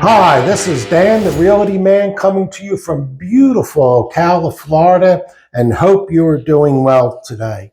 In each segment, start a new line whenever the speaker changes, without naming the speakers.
Hi, this is Dan, the Realty Man, coming to you from beautiful Ocala, Florida, and hope you are doing well today.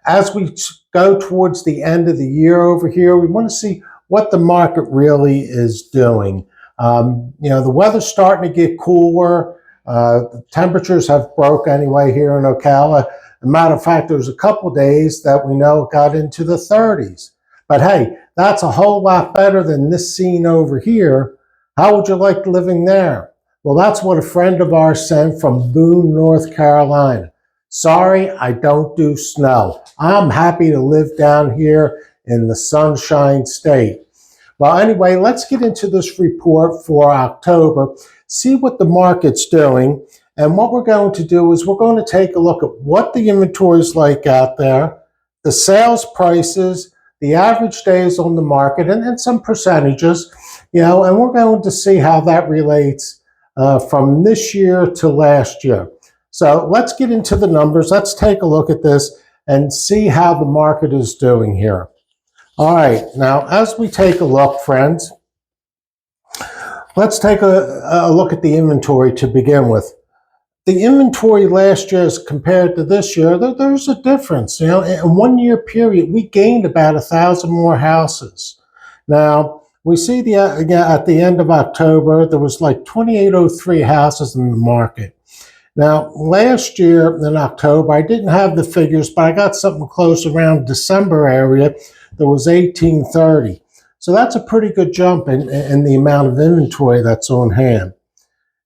As we go towards the end of the year over here, we want to see what the market really is doing. The weather's starting to get cooler. The temperatures have broke anyway here in Ocala. As a matter of fact, there's a couple days that we know got into the 30s. But hey, that's a whole lot better than this scene over here. How would you like living there? Well, that's what a friend of ours sent from Boone, North Carolina. Sorry, I don't do snow. I'm happy to live down here in the Sunshine State. Well, anyway, let's get into this report for October, see what the market's doing. And what we're going to do is we're going to take a look at what the inventory is like out there, the sales prices, the average days on the market, and some percentages, and we're going to see how that relates from this year to last year. So let's get into the numbers. Let's take a look at this and see how the market is doing here. All right, now as we take a look, friends, let's take a look at the inventory to begin with. The inventory last year as compared to this year, there's a difference. In 1 year period, we gained about 1,000 more houses. Now, we see at the end of October, there was like 2,803 houses in the market. Now, last year in October, I didn't have the figures, but I got something close around December area. There was 1,830. So that's a pretty good jump in the amount of inventory that's on hand.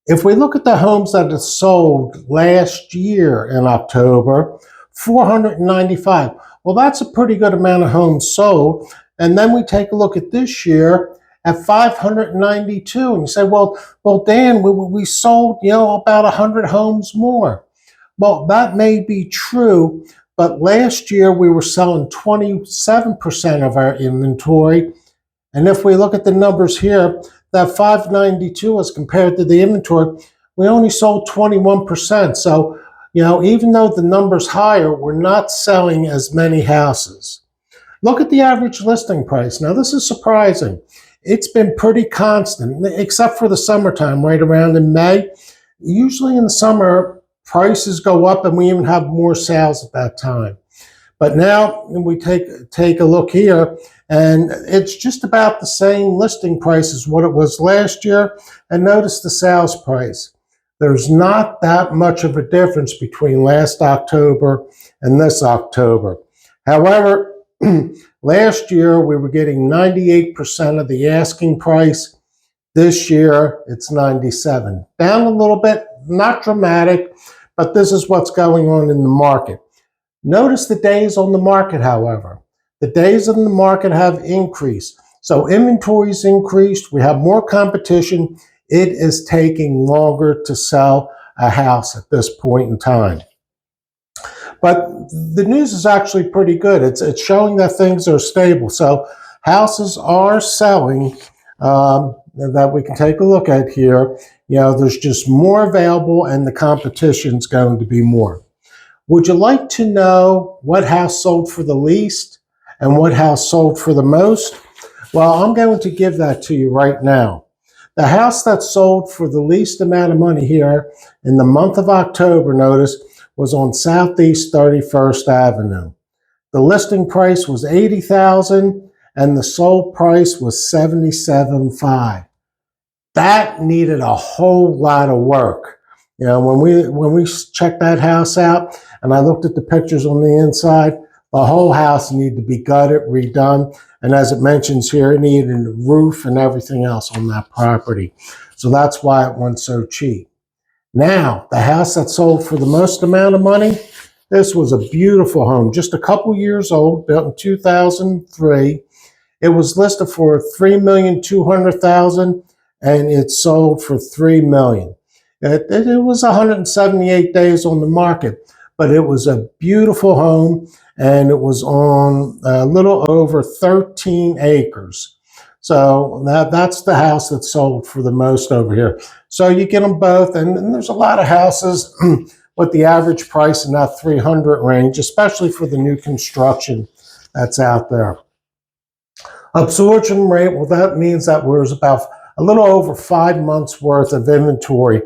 If we look at the homes that are sold last year in October, 495. Well, that's a pretty good amount of homes sold. And then we take a look at this year at 592. And you say, well, Dan, we sold, about 100 homes more. Well, that may be true, but last year we were selling 27% of our inventory. And if we look at the numbers here, that 592 as compared to the inventory, we only sold 21%. So, even though the number's higher, we're not selling as many houses. Look at the average listing price. Now, this is surprising. It's been pretty constant, except for the summertime, right around in May. Usually in the summer, prices go up and we even have more sales at that time. But now we take a look here, and it's just about the same listing price as what it was last year. And notice the sales price. There's not that much of a difference between last October and this October. However, last year we were getting 98% of the asking price. This year it's 97. Down a little bit, not dramatic, but this is what's going on in the market. Notice the days on the market, however. The days on the market have increased. So inventory's increased. We have more competition. It is taking longer to sell a house at this point in time. But the news is actually pretty good. It's showing that things are stable. So houses are selling that we can take a look at here. There's just more available and the competition's going to be more. Would you like to know what house sold for the least and what house sold for the most? Well, I'm going to give that to you right now. The house that sold for the least amount of money here in the month of October, notice, was on Southeast 31st Avenue. The listing price was $80,000 and the sold price was $77,500. That needed a whole lot of work. When we checked that house out and I looked at the pictures on the inside, the whole house needed to be gutted, redone. And as it mentions here, it needed a roof and everything else on that property. So that's why it went so cheap. Now, the house that sold for the most amount of money, this was a beautiful home, just a couple years old, built in 2003. It was listed for $3,200,000 and it sold for $3 million. It was 178 days on the market, but it was a beautiful home and it was on a little over 13 acres. So that's the house that sold for the most over here. So you get them both, and there's a lot of houses with the average price in that 300 range, especially for the new construction that's out there. Absorption rate, well, that means that there's about a little over 5 months worth of inventory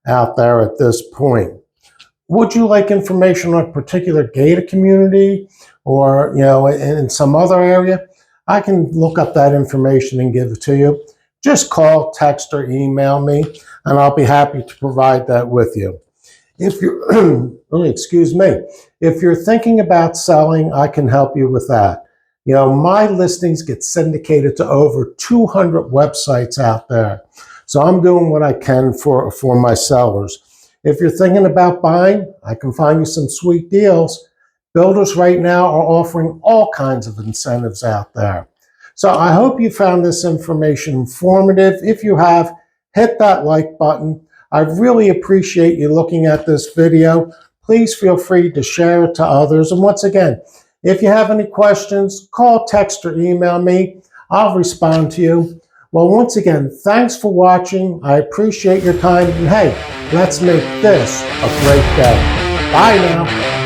out there at this point. Would you like information on a particular gated community or, in some other area? I can look up that information and give it to you. Just call, text, or email me, and I'll be happy to provide that with you. If you're, excuse me, if you're thinking about selling, I can help you with that. My listings get syndicated to over 200 websites out there. So I'm doing what I can for my sellers. If you're thinking about buying, I can find you some sweet deals. Builders right now are offering all kinds of incentives out there. So I hope you found this information informative. If you have, hit that like button. I really appreciate you looking at this video. Please feel free to share it to others. And once again, if you have any questions, call, text, or email me. I'll respond to you. Well, once again, thanks for watching. I appreciate your time. And hey, let's make this a great day. Bye now.